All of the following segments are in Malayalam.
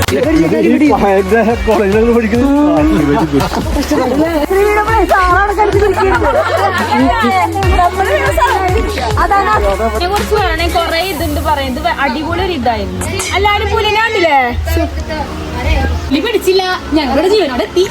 കോളേജിലൊക്കെ കുറിച്ച് വേണേ കൊറേ ഇതുണ്ട് പറയുന്നത്. അടിപൊളി ഒരു ഇതായിരുന്നു. എല്ലാരും പുലിനാണ്ടില്ലേ പിടിച്ചില്ല, ഞങ്ങളുടെ ജീവനോടെ എത്തി.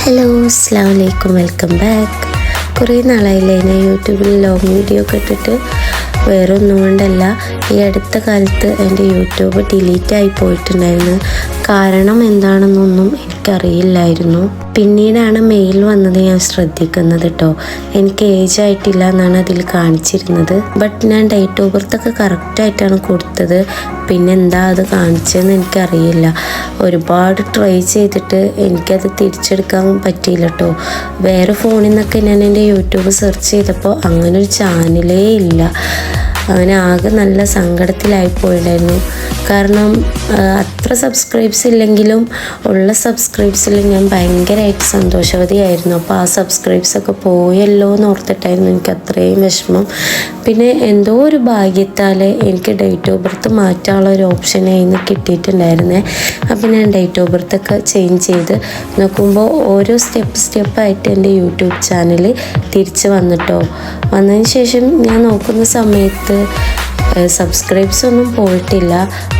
ഹലോ, അസ്സലാമു അലൈക്കും, വെൽക്കം ബാക്ക്. കുറേ നാളായില്ലേ ഞാൻ യൂട്യൂബിൽ ലോങ് വീഡിയോ ഒക്കെ ഇട്ടിട്ട്. വേറെ ഒന്നും കൊണ്ടല്ല, ഈ അടുത്ത കാലത്ത് എൻ്റെ യൂട്യൂബ് ഡിലീറ്റായി പോയിട്ടുണ്ടായിരുന്നു. കാരണം എന്താണെന്നൊന്നും എനിക്കറിയില്ലായിരുന്നു. പിന്നീടാണ് മെയിൽ വന്നത് ഞാൻ ശ്രദ്ധിക്കുന്നത് കേട്ടോ. എനിക്ക് ഏജ് ആയിട്ടില്ല എന്നാണ് അതിൽ കാണിച്ചിരുന്നത്. ബട്ട് ഞാൻ ഡേറ്റ് ഓഫ് ബർത്ത് ഒക്കെ കറക്റ്റായിട്ടാണ് കൊടുത്തത്. പിന്നെ എന്താ അത് കാണിച്ചതെന്ന് എനിക്കറിയില്ല. ഒരുപാട് ട്രൈ ചെയ്തിട്ട് എനിക്കത് തിരിച്ചെടുക്കാൻ പറ്റിയില്ല കേട്ടോ. വേറെ ഫോണിൽ നിന്നൊക്കെ ഞാൻ എൻ്റെ യൂട്യൂബ് സെർച്ച് ചെയ്തപ്പോൾ അങ്ങനൊരു ചാനലേ ഇല്ല. അങ്ങനെ ആകെ നല്ല സങ്കടത്തിലായിപ്പോയിണ്ടായിരുന്നു. കാരണം അത്ര സബ്സ്ക്രൈബ്സ് ഇല്ലെങ്കിലും ഉള്ള സബ്സ്ക്രൈബ്സിൽ ഞാൻ ഭയങ്കരമായിട്ട് സന്തോഷവതിയായിരുന്നു. അപ്പോൾ ആ സബ്സ്ക്രൈബ്സൊക്കെ പോയല്ലോ എന്ന് ഓർത്തിട്ടായിരുന്നു എനിക്ക് അത്രയും വിഷമം. പിന്നെ എന്തോ ഒരു ഭാഗ്യത്താൽ എനിക്ക് ഡേറ്റ് ഓഫ് ബർത്ത് മാറ്റാനുള്ള ഒരു ഓപ്ഷൻ അതിന് കിട്ടിയിട്ടുണ്ടായിരുന്നേ. അപ്പോൾ ഞാൻ ഡേറ്റ് ഓഫ് ബർത്തൊക്കെ ചേഞ്ച് ചെയ്ത് നോക്കുമ്പോൾ ഓരോ സ്റ്റെപ്പായിട്ട് എൻ്റെ യൂട്യൂബ് ചാനൽ തിരിച്ച് വന്നിട്ടോ. വന്നതിന് ശേഷം ഞാൻ നോക്കുന്ന സമയത്ത് സബ്സ്ക്രൈബ്സ് ഒന്നും പോയിട്ടില്ല.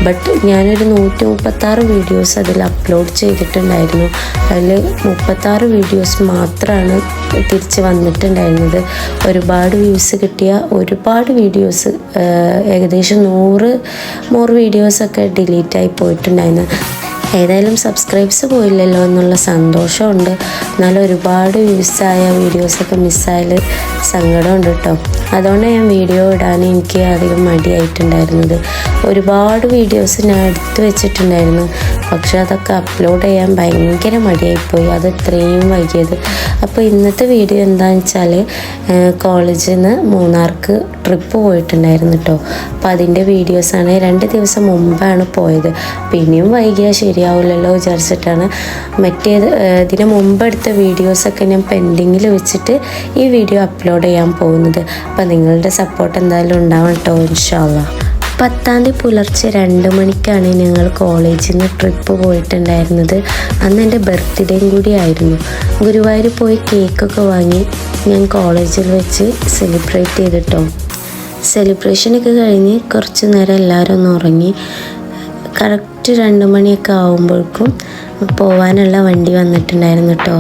ബട്ട് ഞാനൊരു 136 വീഡിയോസ് അതിൽ അപ്ലോഡ് ചെയ്തിട്ടുണ്ടായിരുന്നു. അതിൽ 36 വീഡിയോസ് മാത്രമാണ് തിരിച്ച് വന്നിട്ടുണ്ടായിരുന്നത്. ഒരുപാട് വ്യൂസ് കിട്ടിയ ഒരുപാട് വീഡിയോസ്, ഏകദേശം 100 മോർ വീഡിയോസൊക്കെ ഡിലീറ്റായി പോയിട്ടുണ്ടായിരുന്നു. ഏതായാലും സബ്സ്ക്രൈബ്സ് പോയില്ലല്ലോ എന്നുള്ള സന്തോഷമുണ്ട്. എന്നാലും ഒരുപാട് വ്യൂസായ വീഡിയോസൊക്കെ മിസ്സായാൽ സങ്കടമുണ്ട് കേട്ടോ. അതുകൊണ്ട് ഞാൻ വീഡിയോ ഇടാൻ എനിക്ക് അധികം മടിയായിട്ടുണ്ടായിരുന്നത്. ഒരുപാട് വീഡിയോസ് ഞാൻ എടുത്തു വെച്ചിട്ടുണ്ടായിരുന്നു. പക്ഷെ അതൊക്കെ അപ്ലോഡ് ചെയ്യാൻ ഭയങ്കര മടിയായിപ്പോയി. അത് ഇത്രയും വൈകിയത്. അപ്പോൾ ഇന്നത്തെ വീഡിയോ എന്താണെന്ന് വെച്ചാൽ കോളേജിൽ നിന്ന് മൂന്നാർക്ക് ട്രിപ്പ് പോയിട്ടുണ്ടായിരുന്നു കേട്ടോ. അപ്പോൾ അതിൻ്റെ വീഡിയോസാണ്. 2 ദിവസം മുമ്പാണ് പോയത്. പിന്നെയും വൈകിയാൽ ശരിയാവില്ലല്ലോ വിചാരിച്ചിട്ടാണ് ഇതിന് മുമ്പെടുത്ത വീഡിയോസൊക്കെ ഞാൻ പെൻഡിങ്ങിൽ വെച്ചിട്ട് ഈ വീഡിയോ അപ്ലോഡ് ചെയ്യാൻ പോകുന്നത്. അപ്പോൾ നിങ്ങളുടെ സപ്പോർട്ട് എന്തായാലും ഉണ്ടാവും കേട്ടോ, ഇൻഷാ അല്ലാഹ്. 10-ാം തീയതി പുലർച്ചെ 2 മണിക്കാണ് ഞങ്ങൾ കോളേജിൽ നിന്ന് ട്രിപ്പ് പോയിട്ടുണ്ടായിരുന്നത്. അന്ന് എൻ്റെ ബർത്ത്ഡേയും കൂടി ആയിരുന്നു. ഗുരുവായൂർ പോയി കേക്കൊക്കെ വാങ്ങി ഞാൻ കോളേജിൽ വെച്ച് സെലിബ്രേറ്റ് ചെയ്തിട്ടോ. സെലിബ്രേഷനൊക്കെ കഴിഞ്ഞ് കുറച്ച് നേരം എല്ലാവരും ഒന്ന് ഉറങ്ങി. കറക്റ്റ് 2 മണിയൊക്കെ ആകുമ്പോഴേക്കും പോവാനുള്ള വണ്ടി വന്നിട്ടുണ്ടായിരുന്നു കേട്ടോ.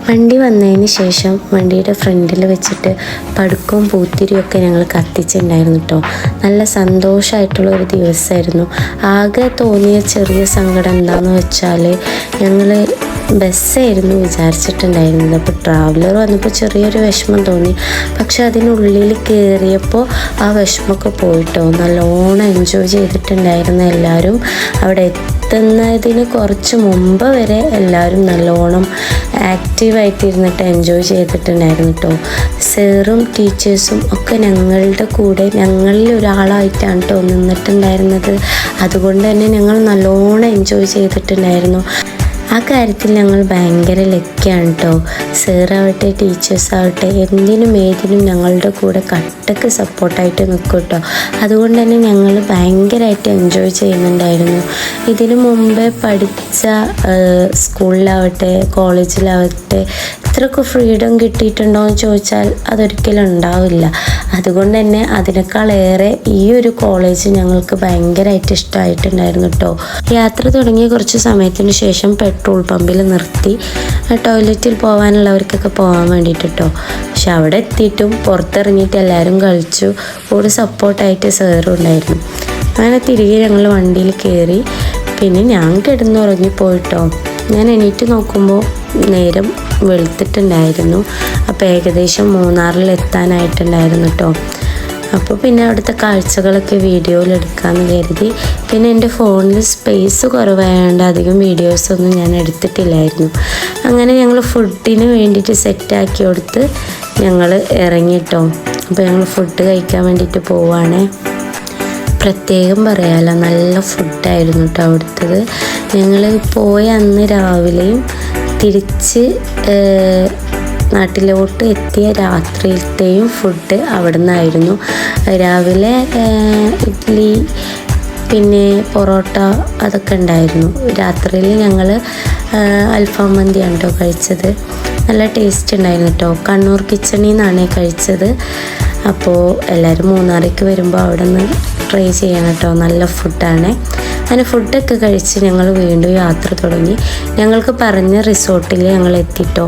വണ്ടി വന്നതിന് ശേഷം വണ്ടിയുടെ ഫ്രണ്ടിൽ വെച്ചിട്ട് പടുക്കവും പൂത്തിരിയൊക്കെ ഞങ്ങൾ കത്തിച്ചിട്ടുണ്ടായിരുന്നു കേട്ടോ. നല്ല സന്തോഷമായിട്ടുള്ള ഒരു ദിവസമായിരുന്നു. ആകെ തോന്നിയ ചെറിയ സങ്കടം എന്താണെന്ന് വെച്ചാൽ ഞങ്ങൾ ബസ്സായിരുന്നു വിചാരിച്ചിട്ടുണ്ടായിരുന്നത്. അപ്പോൾ ട്രാവലർ വന്നപ്പോൾ ചെറിയൊരു വിഷമം തോന്നി. പക്ഷെ അതിനുള്ളിൽ കയറിയപ്പോൾ ആ വിഷമമൊക്കെ പോയിട്ടോ. നല്ലോണം എൻജോയ് ചെയ്തിട്ടുണ്ടായിരുന്ന എല്ലാവരും. അവിടെ എത്തുന്നതിന് കുറച്ച് മുമ്പ് വരെ എല്ലാവരും നല്ലോണം ആക്റ്റീവായിട്ടിരുന്നിട്ട് എൻജോയ് ചെയ്തിട്ടുണ്ടായിരുന്നു കേട്ടോ. സാറും ടീച്ചേഴ്സും ഒക്കെ ഞങ്ങളുടെ കൂടെ ഞങ്ങളിൽ ഒരാളായിട്ടാണ് കേട്ടോ നിന്നിട്ടുണ്ടായിരുന്നത്. അതുകൊണ്ട് തന്നെ ഞങ്ങൾ നല്ലോണം എൻജോയ് ചെയ്തിട്ടുണ്ടായിരുന്നു. ആ കാര്യത്തിൽ ഞങ്ങൾ ഭയങ്കര ലക്കിയാണ് കേട്ടോ. സാറാവട്ടെ ടീച്ചേഴ്സാവട്ടെ എന്തിനും ഏതിനും ഞങ്ങളുടെ കൂടെ കട്ടക്ക് സപ്പോർട്ടായിട്ട് നിൽക്കും കേട്ടോ. അതുകൊണ്ട് തന്നെ ഞങ്ങൾ ഭയങ്കരമായിട്ട് എൻജോയ് ചെയ്യുന്നുണ്ടായിരുന്നു. ഇതിനു മുമ്പേ പഠിച്ച സ്കൂളിലാവട്ടെ കോളേജിലാവട്ടെ ഇത്രയൊക്കെ ഫ്രീഡം കിട്ടിയിട്ടുണ്ടോ എന്ന് ചോദിച്ചാൽ അതൊരിക്കലും ഉണ്ടാവില്ല. അതുകൊണ്ട് തന്നെ അതിനേക്കാളേറെ ഈ ഒരു കോളേജ് ഞങ്ങൾക്ക് ഭയങ്കരമായിട്ട് ഇഷ്ടമായിട്ടുണ്ടായിരുന്നു കേട്ടോ. യാത്ര തുടങ്ങിയ കുറച്ച് സമയത്തിന് ശേഷം പെട്രോൾ പമ്പിൽ നിർത്തി ടോയ്ലറ്റിൽ പോകാനുള്ളവർക്കൊക്കെ പോകാൻ വേണ്ടിയിട്ട് കേട്ടോ. പക്ഷെ അവിടെ എത്തിയിട്ടും പുറത്തിറങ്ങിയിട്ട് എല്ലാവരും കളിച്ചു. കൂടെ സപ്പോർട്ടായിട്ട് സാറും ഉണ്ടായിരുന്നു. അങ്ങനെ തിരികെ ഞങ്ങൾ വണ്ടിയിൽ കയറി. പിന്നെ ഞാൻ കിടന്നുറങ്ങിപ്പോയിട്ടോ. ഞാൻ എണീറ്റ് നോക്കുമ്പോൾ നേരം വെളുത്തിട്ടുണ്ടായിരുന്നു. അപ്പോൾ ഏകദേശം മൂന്നാറിൽ എത്താനായിട്ടുണ്ടായിരുന്നു കേട്ടോ. അപ്പോൾ പിന്നെ അവിടുത്തെ കാഴ്ചകളൊക്കെ വീഡിയോയിൽ എടുക്കാമെന്ന് കരുതി. പിന്നെ എൻ്റെ ഫോണിൽ സ്പേസ് കുറവായതുകൊണ്ട് അധികം വീഡിയോസൊന്നും ഞാൻ എടുത്തിട്ടില്ലായിരുന്നു. അങ്ങനെ ഞങ്ങൾ ഫുഡിന് വേണ്ടിയിട്ട് സെറ്റാക്കി കൊടുത്ത് ഞങ്ങൾ ഇറങ്ങിട്ടോ. അപ്പോൾ ഞങ്ങൾ ഫുഡ് കഴിക്കാൻ വേണ്ടിയിട്ട് പോവുകയാണേ. പ്രത്യേകം പറയാമല്ലോ, നല്ല ഫുഡായിരുന്നു കേട്ടോ അവിടുത്തത്. ഞങ്ങൾ പോയ അന്ന് രാവിലെയും തിരിച്ച് നാട്ടിലോട്ട് എത്തിയ രാത്രിയിലത്തെയും ഫുഡ് അവിടെ നിന്നായിരുന്നു. രാവിലെ ഇഡ്ഡലി പിന്നെ പൊറോട്ട അതൊക്കെ ഉണ്ടായിരുന്നു. രാത്രിയിൽ ഞങ്ങൾ അൽഫാം മന്തിയാണ് കേട്ടോ കഴിച്ചത്. നല്ല ടേസ്റ്റ് ഉണ്ടായിരുന്നു കേട്ടോ. കണ്ണൂർ കിച്ചണിൽ നിന്നാണ് കഴിച്ചത്. അപ്പോൾ എല്ലാവരും മൂന്നാറിലേക്ക് വരുമ്പോൾ അവിടെ നിന്ന് ട്രൈ ചെയ്യണം കേട്ടോ, നല്ല ഫുഡാണ്. അങ്ങനെ ഫുഡൊക്കെ കഴിച്ച് ഞങ്ങൾ വീണ്ടും യാത്ര തുടങ്ങി. ഞങ്ങൾക്ക് പറഞ്ഞ റിസോർട്ടിൽ ഞങ്ങൾ എത്തിട്ടോ.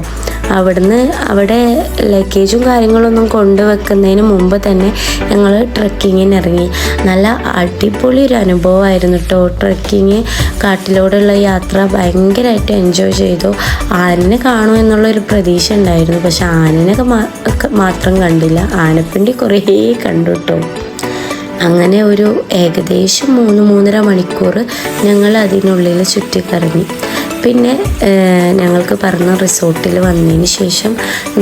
അവിടെ ലഗേജും കാര്യങ്ങളൊന്നും കൊണ്ടുവെക്കുന്നതിന് മുമ്പ് തന്നെ ഞങ്ങൾ ട്രെക്കിങ്ങിന് ഇറങ്ങി. നല്ല അടിപൊളി ഒരു അനുഭവമായിരുന്നു കേട്ടോ ട്രെക്കിങ്. കാട്ടിലൂടെയുള്ള യാത്ര ഭയങ്കരമായിട്ട് എൻജോയ് ചെയ്തു. ആനനെ കാണും എന്നുള്ളൊരു പ്രതീക്ഷ ഉണ്ടായിരുന്നു, പക്ഷെ ആനനെ മാത്രം കണ്ടില്ല. ആനപ്പിണ്ടി കുറേ കണ്ടു കേട്ടോ. അങ്ങനെ ഒരു ഏകദേശം 3-3.5 മണിക്കൂർ ഞങ്ങൾ അതിനുള്ളിൽ ചുറ്റിക്കറങ്ങി. പിന്നെ ഞങ്ങൾക്ക് പറഞ്ഞ റിസോർട്ടിൽ വന്നതിന് ശേഷം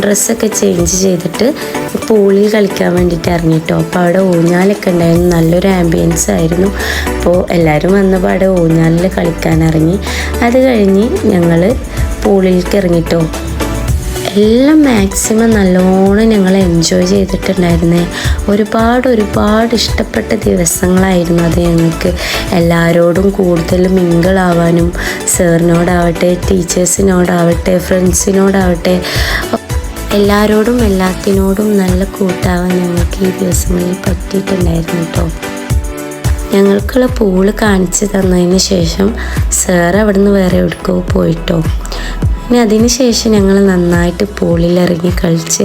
ഡ്രസ്സൊക്കെ ചേഞ്ച് ചെയ്തിട്ട് പൂളിൽ കളിക്കാൻ വേണ്ടിയിട്ട് ഇറങ്ങിയിട്ടോ. അപ്പോൾ അവിടെ ഊഞ്ഞാലൊക്കെ ഉണ്ടായിരുന്നു, നല്ലൊരു ആംബിയൻസ് ആയിരുന്നു. അപ്പോൾ എല്ലാവരും വന്നപ്പോൾ അവിടെ ഊഞ്ഞാലിൽ കളിക്കാൻ ഇറങ്ങി. അത് കഴിഞ്ഞ് ഞങ്ങൾ പൂളിലേക്ക് ഇറങ്ങിയിട്ടോ. എല്ലാം മാക്സിമം നല്ലോണം ഞങ്ങൾ എൻജോയ് ചെയ്തിട്ടുണ്ടായിരുന്നേ. ഒരുപാട് ഇഷ്ടപ്പെട്ട ദിവസങ്ങളായിരുന്നു അത് ഞങ്ങൾക്ക്. എല്ലാവരോടും കൂടുതൽ മിങ്കിളാവാനും, സാറിനോടാവട്ടെ, ടീച്ചേഴ്സിനോടാവട്ടെ, ഫ്രണ്ട്സിനോടാവട്ടെ, എല്ലാവരോടും എല്ലാത്തിനോടും നല്ല കൂട്ടാവാൻ ഞങ്ങൾക്ക് ഈ ദിവസങ്ങളിൽ പറ്റിയിട്ടുണ്ടായിരുന്നു കേട്ടോ. ഞങ്ങൾക്കുള്ള പൂള് കാണിച്ചു തന്നതിന് ശേഷം സാർ അവിടെ നിന്ന് വേറെ എവിടേക്കോ പോയിട്ടോ. പിന്നെ അതിന് ശേഷം ഞങ്ങൾ നന്നായിട്ട് പൂളിലിറങ്ങി കളിച്ച്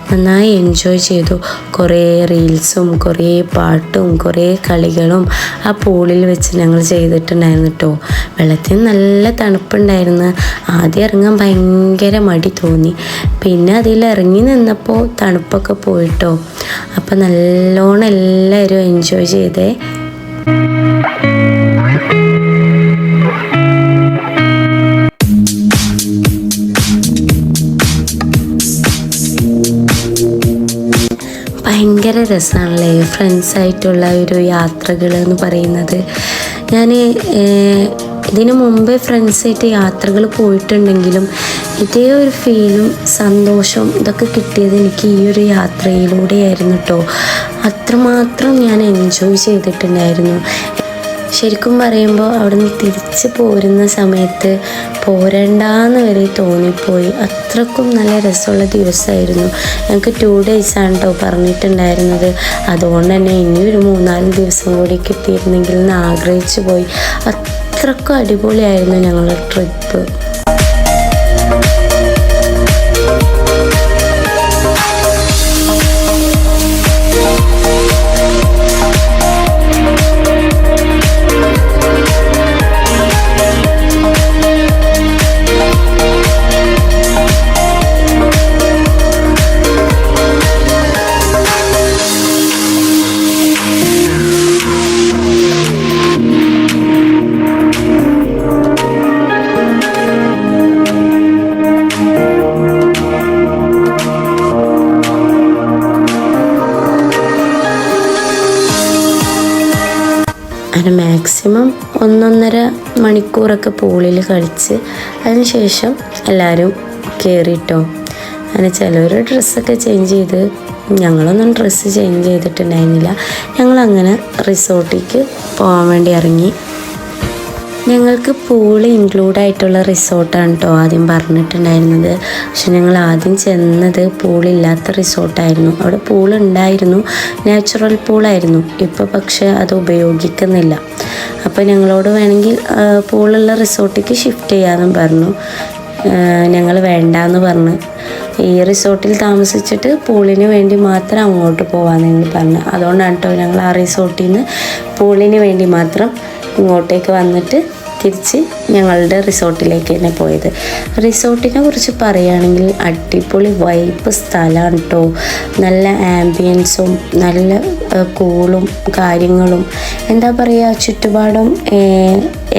നന്നായി എൻജോയ് ചെയ്തു. കുറേ റീൽസും കുറേ പാട്ടും കുറേ കളികളും ആ പൂളിൽ വെച്ച് ഞങ്ങൾ ചെയ്തിട്ടുണ്ടായിരുന്നു കേട്ടോ. വെള്ളത്തിന് നല്ല തണുപ്പുണ്ടായിരുന്നു. ആദ്യം ഇറങ്ങാൻ ഭയങ്കര മടി തോന്നി. പിന്നെ അതിൽ ഇറങ്ങി നിന്നപ്പോൾ തണുപ്പൊക്കെ പോയിട്ടോ. അപ്പോൾ നല്ലോണം എല്ലാവരും എൻജോയ് ചെയ്തേ. ഭയങ്കര രസമാണല്ലേ ഫ്രണ്ട്സായിട്ടുള്ള ഒരു യാത്രകൾ എന്ന് പറയുന്നത്. ഞാൻ ഇതിനു മുമ്പേ ഫ്രണ്ട്സായിട്ട് യാത്രകൾ പോയിട്ടുണ്ടെങ്കിലും ഇതേ ഒരു ഫീലും സന്തോഷവും ഇതൊക്കെ കിട്ടിയത് എനിക്ക് ഈ ഒരു യാത്രയിലൂടെയായിരുന്നു കേട്ടോ. അത്രമാത്രം ഞാൻ എൻജോയ് ചെയ്തിട്ടുണ്ടായിരുന്നു. ശരിക്കും പറയുമ്പോൾ അവിടെ നിന്ന് തിരിച്ച് പോരുന്ന സമയത്ത് പോരണ്ടാന്ന് വരെ തോന്നിപ്പോയി. അത്രക്കും നല്ല രസമുള്ള ദിവസമായിരുന്നു. ഞങ്ങൾക്ക് 2 ഡേയ്സാണ് കേട്ടോ പറഞ്ഞിട്ടുണ്ടായിരുന്നത്. അതുകൊണ്ട് തന്നെ ഇനിയൊരു 3-4 ദിവസം കൂടി കിട്ടിയിരുന്നെങ്കിൽ എന്ന് ആഗ്രഹിച്ചു പോയി. അത്രക്കും അടിപൊളിയായിരുന്നു ഞങ്ങളുടെ ട്രിപ്പ്. അങ്ങനെ മാക്സിമം 1-1.5 മണിക്കൂറൊക്കെ പൂളിൽ കളിച്ച് അതിനുശേഷം എല്ലാവരും കയറിയിട്ടോ. അങ്ങനെ ചിലവർ ഡ്രസ്സൊക്കെ ചേഞ്ച് ചെയ്ത്, ഞങ്ങളൊന്നും ഡ്രസ്സ് ചേഞ്ച് ചെയ്തിട്ടുണ്ടായിരുന്നില്ല. ഞങ്ങളങ്ങനെ റിസോർട്ടിലേക്ക് പോകാൻ വേണ്ടി ഇറങ്ങി. ഞങ്ങൾക്ക് പൂള് ഇൻക്ലൂഡായിട്ടുള്ള റിസോർട്ടാണ് കേട്ടോ ആദ്യം പറഞ്ഞിട്ടുണ്ടായിരുന്നത്. പക്ഷെ ഞങ്ങൾ ആദ്യം ചെന്നത് പൂളില്ലാത്ത റിസോർട്ടായിരുന്നു. അവിടെ പൂളുണ്ടായിരുന്നു, നാച്ചുറൽ പൂളായിരുന്നു. ഇപ്പോൾ പക്ഷേ അത് ഉപയോഗിക്കുന്നില്ല. അപ്പോൾ ഞങ്ങളോട് വേണമെങ്കിൽ പൂളുള്ള റിസോർട്ടിലേക്ക് ഷിഫ്റ്റ് ചെയ്യാമെന്നും പറഞ്ഞു. ഞങ്ങൾ വേണ്ടാന്ന് പറഞ്ഞ് ഈ റിസോർട്ടിൽ താമസിച്ചിട്ട് പൂളിന് വേണ്ടി മാത്രം അങ്ങോട്ട് പോകാമെന്ന് ഞങ്ങൾ പറഞ്ഞു. അതുകൊണ്ടാണ് കേട്ടോ ഞങ്ങൾ ആ റിസോർട്ടിൽ നിന്ന് പൂളിന് വേണ്ടി മാത്രം ഇങ്ങോട്ടേക്ക് വന്നിട്ട് തിരിച്ച് ഞങ്ങളുടെ റിസോർട്ടിലേക്ക് തന്നെ പോയത്. റിസോർട്ടിനെ കുറിച്ച് പറയുകയാണെങ്കിൽ അടിപൊളി വൈബ് സ്ഥലമാണ് കേട്ടോ. നല്ല ആംബിയൻസും നല്ല കൂളും കാര്യങ്ങളും, എന്താ പറയുക, ചുറ്റുപാടും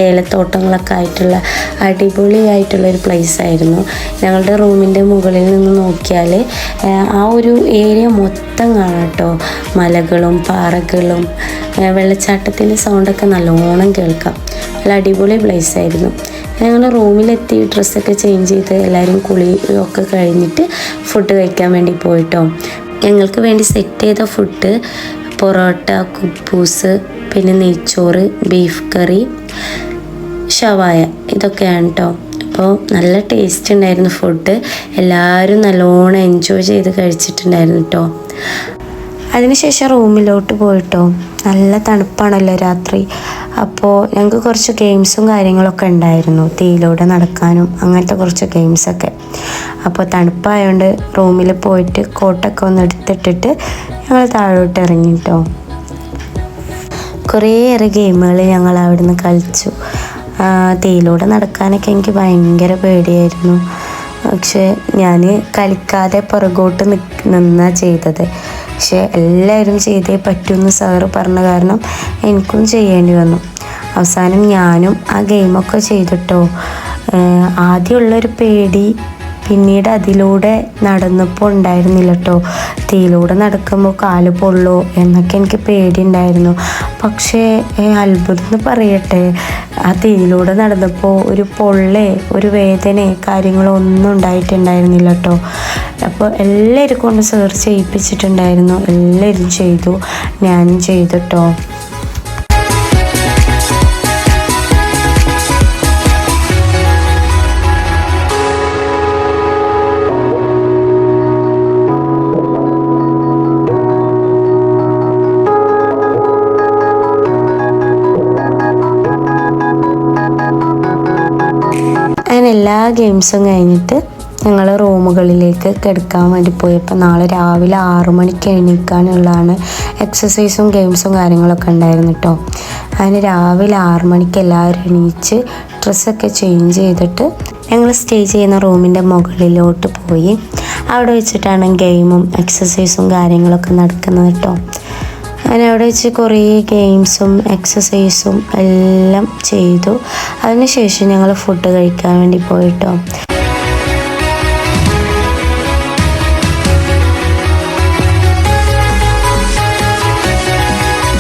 ഏലത്തോട്ടങ്ങളൊക്കെ ആയിട്ടുള്ള അടിപൊളിയായിട്ടുള്ളൊരു പ്ലേസ് ആയിരുന്നു. ഞങ്ങളുടെ റൂമിൻ്റെ മുകളിൽ നിന്ന് നോക്കിയാൽ ആ ഒരു ഏരിയ മൊത്തം കാണാം കേട്ടോ. മലകളും പാറകളും വെള്ളച്ചാട്ടത്തിൻ്റെ സൗണ്ടൊക്കെ നല്ലോണം കേൾക്കാം. നല്ല അടിപൊളി പ്ലേസ് ആയിരുന്നു. ഞങ്ങൾ റൂമിലെത്തി ഡ്രസ്സൊക്കെ ചേഞ്ച് ചെയ്ത് എല്ലാവരും കുളിയൊക്കെ കഴിഞ്ഞിട്ട് ഫുഡ് കഴിക്കാൻ വേണ്ടി പോയിട്ടോ. ഞങ്ങൾക്ക് വേണ്ടി സെറ്റ് ചെയ്ത ഫുഡ് പൊറോട്ട, കുബൂസ്, പിന്നെ നെയ്ച്ചോറ്, ബീഫ് കറി, ഷവായ ഇതൊക്കെയാണ് കേട്ടോ. അപ്പോൾ നല്ല ടേസ്റ്റ് ഉണ്ടായിരുന്നു ഫുഡ്. എല്ലാവരും നല്ലോണം എൻജോയ് ചെയ്ത് കഴിച്ചിട്ടുണ്ടായിരുന്നു കേട്ടോ. അതിനുശേഷം റൂമിലോട്ട് പോയിട്ടോ. നല്ല തണുപ്പാണല്ലോ രാത്രി. അപ്പോൾ ഞങ്ങൾക്ക് കുറച്ച് ഗെയിംസും കാര്യങ്ങളൊക്കെ ഉണ്ടായിരുന്നു, തീയിലൂടെ നടക്കാനും അങ്ങനത്തെ കുറച്ച് ഗെയിംസൊക്കെ. അപ്പോൾ തണുപ്പായതുകൊണ്ട് റൂമിൽ പോയിട്ട് കോട്ടൊക്കെ ഒന്ന് എടുത്തിട്ടിട്ട് ഞങ്ങൾ താഴോട്ട് ഇറങ്ങി കേട്ടോ. കുറേയേറെ ഗെയിമുകൾ ഞങ്ങൾ അവിടുന്ന് കളിച്ചു. തീയിലൂടെ നടക്കാനൊക്കെ എനിക്ക് ഭയങ്കര പേടിയായിരുന്നു. പക്ഷേ ഞാൻ കളിക്കാതെ പുറകോട്ട് നിന്നാ ചെയ്തത്. പക്ഷേ എല്ലാവരും ചെയ്തേ പറ്റുമെന്ന് സാറ് പറഞ്ഞ കാരണം എനിക്കും ചെയ്യേണ്ടി വന്നു. അവസാനം ഞാനും ആ ഗെയിമൊക്കെ ചെയ്തിട്ടോ. ആദ്യമുള്ളൊരു പേടി പിന്നീട് അതിലൂടെ നടന്നപ്പോൾ ഉണ്ടായിരുന്നില്ല കേട്ടോ. തീയിലൂടെ നടക്കുമ്പോൾ കാല് പൊള്ളോ എന്നൊക്കെ എനിക്ക് പേടിയുണ്ടായിരുന്നു. പക്ഷേ അത്ഭുതം എന്ന് പറയട്ടെ, ആ തീയിലൂടെ നടന്നപ്പോൾ ഒരു പൊള്ളേ ഒരു വേദന കാര്യങ്ങളോ ഒന്നും ഉണ്ടായിട്ടുണ്ടായിരുന്നില്ല കേട്ടോ. അപ്പോൾ എല്ലാവരും കൊണ്ട് സാർ ചെയ്യിപ്പിച്ചിട്ടുണ്ടായിരുന്നു. എല്ലാവരും ചെയ്തു, ഞാനും ചെയ്തു കേട്ടോ. അങ്ങനെ എല്ലാ ഗെയിംസും കഴിഞ്ഞിട്ട് ഞങ്ങൾ റൂമുകളിലേക്ക് കിടക്കാൻ വേണ്ടി പോയപ്പോൾ നാളെ രാവിലെ 6 മണിക്ക് എണീക്കാനുള്ളതാണ്. എക്സസൈസും ഗെയിംസും കാര്യങ്ങളൊക്കെ ഉണ്ടായിരുന്നു കേട്ടോ. അതിന് രാവിലെ 6 മണിക്ക് എല്ലാവരും എണീച്ച് ഡ്രസ്സൊക്കെ ചേഞ്ച് ചെയ്തിട്ട് ഞങ്ങൾ സ്റ്റേ ചെയ്യുന്ന റൂമിൻ്റെ മുകളിലോട്ട് പോയി. അവിടെ വെച്ചിട്ടാണ് ഗെയിമും എക്സസൈസും കാര്യങ്ങളൊക്കെ നടക്കുന്നത് കേട്ടോ. അങ്ങനെ അവിടെ വെച്ച് കുറേ ഗെയിംസും എക്സസൈസും എല്ലാം ചെയ്തു. അതിനുശേഷം ഞങ്ങൾ ഫുഡ് കഴിക്കാൻ വേണ്ടി പോയിട്ടോ.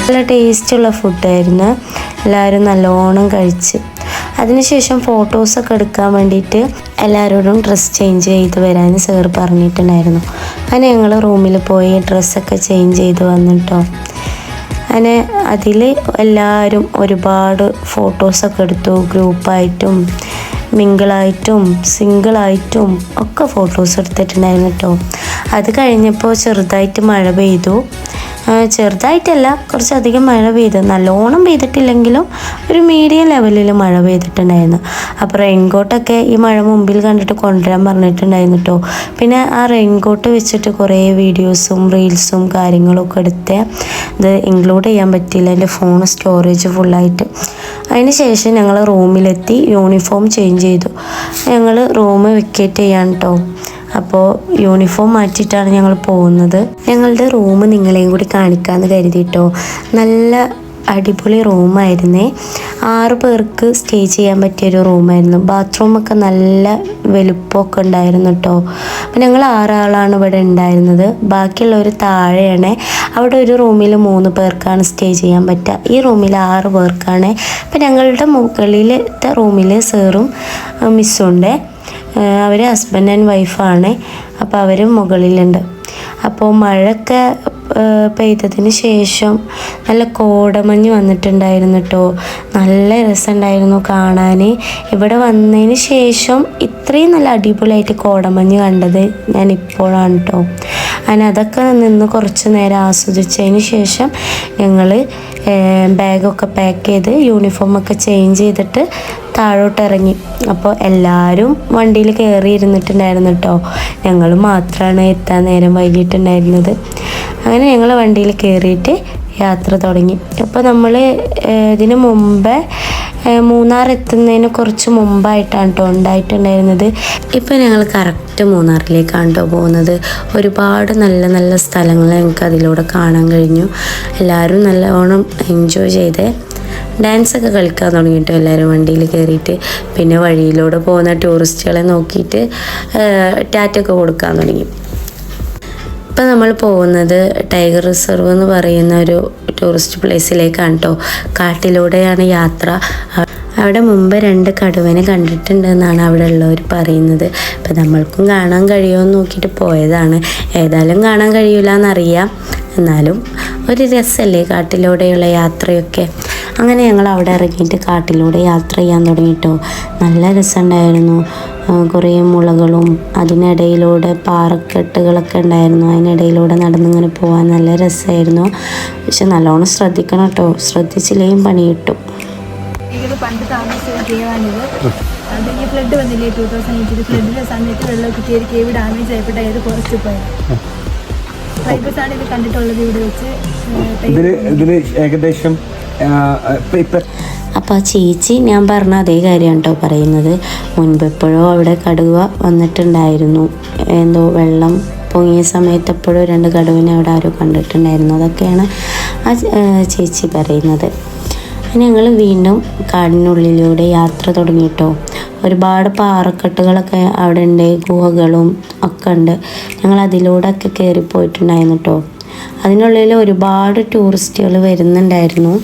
നല്ല ടേസ്റ്റുള്ള ഫുഡായിരുന്നു. എല്ലാവരും നല്ലോണം കഴിച്ച് അതിനുശേഷം ഫോട്ടോസൊക്കെ എടുക്കാൻ വേണ്ടിയിട്ട് എല്ലാവരോടും ഡ്രസ്സ് ചേഞ്ച് ചെയ്ത് വരാൻ സാർ പറഞ്ഞിട്ടുണ്ടായിരുന്നു. അങ്ങനെ ഞങ്ങൾ റൂമിൽ പോയി ഡ്രസ്സൊക്കെ ചേഞ്ച് ചെയ്ത് വന്നിട്ടോ. അങ്ങനെ അതിൽ എല്ലാവരും ഒരുപാട് ഫോട്ടോസൊക്കെ എടുത്തു. ഗ്രൂപ്പായിട്ടും മിങ്കിളായിട്ടും സിംഗിളായിട്ടും ഒക്കെ ഫോട്ടോസ് എടുത്തിട്ടുണ്ടായിരുന്നു കേട്ടോ. അത് കഴിഞ്ഞപ്പോൾ ചെറുതായിട്ട് മഴ പെയ്തു. ചെറുതായിട്ടല്ല, കുറച്ചധികം മഴ പെയ്തു. നല്ലോണം പെയ്തിട്ടില്ലെങ്കിലും ഒരു മീഡിയം ലെവലിൽ മഴ പെയ്തിട്ടുണ്ടായിരുന്നു. അപ്പോൾ റെയിൻകോട്ടൊക്കെ ഈ മഴ മുമ്പിൽ കണ്ടിട്ട് കൊണ്ടുവരാൻ പറഞ്ഞിട്ടുണ്ടായിരുന്നു കേട്ടോ. പിന്നെ ആ റെയിൻകോട്ട് വെച്ചിട്ട് കുറേ വീഡിയോസും റീൽസും കാര്യങ്ങളൊക്കെ എടുത്ത് ഇത് ഇൻക്ലൂഡ് ചെയ്യാൻ പറ്റിയില്ല, എൻ്റെ ഫോൺ സ്റ്റോറേജ് ഫുള്ളായിട്ട്. അതിന് ശേഷം ഞങ്ങൾ റൂമിലെത്തി യൂണിഫോം ചേഞ്ച് ചെയ്തു. ഞങ്ങൾ റൂം വെക്കേറ്റ് ചെയ്യാൻ കേട്ടോ. അപ്പോൾ യൂണിഫോം മാറ്റിയിട്ടാണ് ഞങ്ങൾ പോകുന്നത്. ഞങ്ങളുടെ റൂം നിങ്ങളെയും കൂടി കാണിക്കാമെന്ന് കരുതിയിട്ടോ. നല്ല അടിപൊളി റൂമായിരുന്നേ. 6 പേർക്ക് സ്റ്റേ ചെയ്യാൻ പറ്റിയൊരു റൂമായിരുന്നു. ബാത്റൂമൊക്കെ നല്ല വലുപ്പമൊക്കെ ഉണ്ടായിരുന്നു കേട്ടോ. അപ്പം ഞങ്ങൾ 6 ആളാണ് ഇവിടെ ഉണ്ടായിരുന്നത്. ബാക്കിയുള്ളവർ താഴെയാണ്. അവിടെ ഒരു റൂമിൽ 3 പേർക്കാണ് സ്റ്റേ ചെയ്യാൻ പറ്റുക. ഈ റൂമിൽ 6 പേർക്കാണ്. അപ്പം ഞങ്ങളുടെ മുകളിലത്തെ റൂമിൽ സാറും മിസ്സും ഉണ്ട്. അവർ ഹസ്ബൻഡ് ആൻഡ് വൈഫാണ്. അപ്പോൾ അവരും മുകളിലുണ്ട്. അപ്പോൾ മഴയൊക്കെ പെയ്തതിന് ശേഷം നല്ല കോടമഞ്ഞ് വന്നിട്ടുണ്ടായിരുന്നു കേട്ടോ. നല്ല രസമുണ്ടായിരുന്നു കാണാൻ. ഇവിടെ വന്നതിന് ശേഷം ഇത്രയും നല്ല അടിപൊളിയായിട്ട് കോടമഞ്ഞ് കണ്ടത് ഞാൻ ഇപ്പോഴാണ് കേട്ടോ. അങ്ങനെ അതൊക്കെ നിന്ന് കുറച്ച് നേരം ആസ്വദിച്ചതിന് ശേഷം ഞങ്ങൾ ബാഗൊക്കെ പാക്ക് ചെയ്ത് യൂണിഫോമൊക്കെ ചേഞ്ച് ചെയ്തിട്ട് താഴോട്ട് ഇറങ്ങി. അപ്പോൾ എല്ലാവരും വണ്ടിയിൽ കയറിയിരുന്നിട്ടുണ്ടായിരുന്നു കേട്ടോ. ഞങ്ങൾ മാത്രമാണ് എത്താൻ നേരം വൈകിട്ടുണ്ടായിരുന്നത്. അങ്ങനെ ഞങ്ങൾ വണ്ടിയിൽ കയറിയിട്ട് യാത്ര തുടങ്ങി. അപ്പോൾ നമ്മൾ ഇതിന് മുമ്പേ മൂന്നാർ എത്തുന്നതിന് കുറച്ച് മുമ്പായിട്ടാണ് കേട്ടോ ഉണ്ടായിട്ടുണ്ടായിരുന്നത്. ഇപ്പോൾ ഞങ്ങൾ കറക്റ്റ് മൂന്നാറിലേക്കാണ് കേട്ടോ പോകുന്നത്. ഒരുപാട് നല്ല നല്ല സ്ഥലങ്ങൾ ഞങ്ങൾക്ക് അതിലൂടെ കാണാൻ കഴിഞ്ഞു. എല്ലാവരും നല്ലവണ്ണം എൻജോയ് ചെയ്തേ. ഡാൻസൊക്കെ കളിക്കാൻ തുടങ്ങിയിട്ടു എല്ലാവരും വണ്ടിയിൽ കയറിയിട്ട്. പിന്നെ വഴിയിലൂടെ പോകുന്ന ടൂറിസ്റ്റുകളെ നോക്കിയിട്ട് ടാറ്റൊക്കെ കൊടുക്കാൻ തുടങ്ങി. ഇപ്പം നമ്മൾ പോകുന്നത് ടൈഗർ റിസർവ് എന്ന് പറയുന്ന ഒരു ടൂറിസ്റ്റ് പ്ലേസിലേക്കാണ് കേട്ടോ. കാട്ടിലൂടെയാണ് യാത്ര. അവിടെ മുമ്പ് 2 കടുവനെ കണ്ടിട്ടുണ്ടെന്നാണ് അവിടെ ഉള്ളവർ പറയുന്നത്. അപ്പം നമ്മൾക്കും കാണാൻ കഴിയുമെന്ന് നോക്കിയിട്ട് പോയതാണ്. ഏതായാലും കാണാൻ കഴിയില്ല എന്നറിയാം, എന്നാലും ഒരു രസമല്ലേ കാട്ടിലൂടെയുള്ള യാത്രയൊക്കെ. അങ്ങനെ ഞങ്ങൾ അവിടെ ഇറങ്ങിയിട്ട് കാട്ടിലൂടെ യാത്ര ചെയ്യാൻ തുടങ്ങിയിട്ടോ. നല്ല രസമുണ്ടായിരുന്നു. കുറേ മുളകളും അതിനിടയിലൂടെ പാറക്കെട്ടുകളൊക്കെ ഉണ്ടായിരുന്നു. അതിനിടയിലൂടെ നടന്നിങ്ങനെ പോകാൻ നല്ല രസമായിരുന്നു. പക്ഷെ നല്ലോണം ശ്രദ്ധിക്കണം കേട്ടോ, ശ്രദ്ധിച്ചില്ലെങ്കിൽ പണി കിട്ടും. പണ്ട് താമസിച്ച കേവാണിത്. അത് ഈ ഫ്ലഡ് വന്നില്ലേ 2008 ഫ്ലഡിന്റെ സമയത്ത് വെള്ളമൊക്കെ കയറി കേവ് ഡാമേജ് ആയപ്പെട്ട ഏത് കുറച്ച് പോയത്. ട്രൈബൽസ് ആണ് ഇത് കണ്ടിട്ടുള്ളത് ഇവിടെ വെച്ച്. ഏകദേശം അപ്പോൾ ആ ചേച്ചി ഞാൻ പറഞ്ഞ അതേ കാര്യമാണ് കേട്ടോ പറയുന്നത്. മുൻപ് എപ്പോഴോ അവിടെ കടുവ വന്നിട്ടുണ്ടായിരുന്നു. എന്തോ വെള്ളം പൊങ്ങിയ സമയത്ത് എപ്പോഴും 2 കടുവിനെ അവിടെ ആരോ കണ്ടിട്ടുണ്ടായിരുന്നു. അതൊക്കെയാണ് ആ ചേച്ചി പറയുന്നത്. ഞങ്ങൾ വീണ്ടും കാടിനുള്ളിലൂടെ യാത്ര തുടങ്ങിയിട്ടോ. ഒരുപാട് പാറക്കെട്ടുകളൊക്കെ അവിടെ ഉണ്ട്, ഗുഹകളും ഒക്കെ ഉണ്ട്. ഞങ്ങൾ അതിലൂടെ ഒക്കെ കയറിപ്പോയിട്ടുണ്ടായിരുന്നു കേട്ടോ. അതിനുള്ളിൽ ഒരുപാട് ടൂറിസ്റ്റുകൾ വരുന്നുണ്ടായിരുന്നു.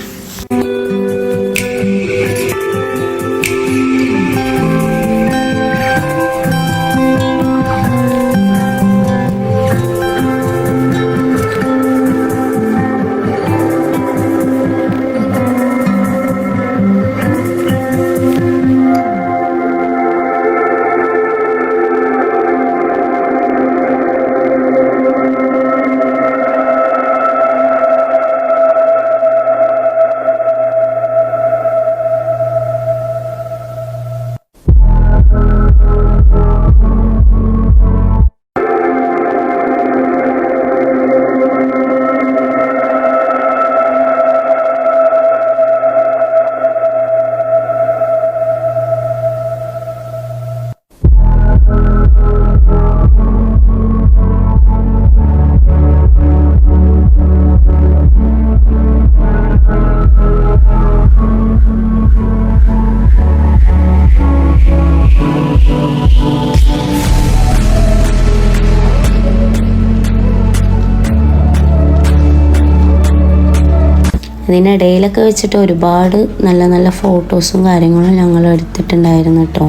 അതിനിടയിലൊക്കെ വെച്ചിട്ട് ഒരുപാട് നല്ല നല്ല ഫോട്ടോസും കാര്യങ്ങളും ഞങ്ങൾ എടുത്തിട്ടുണ്ടായിരുന്നു കേട്ടോ.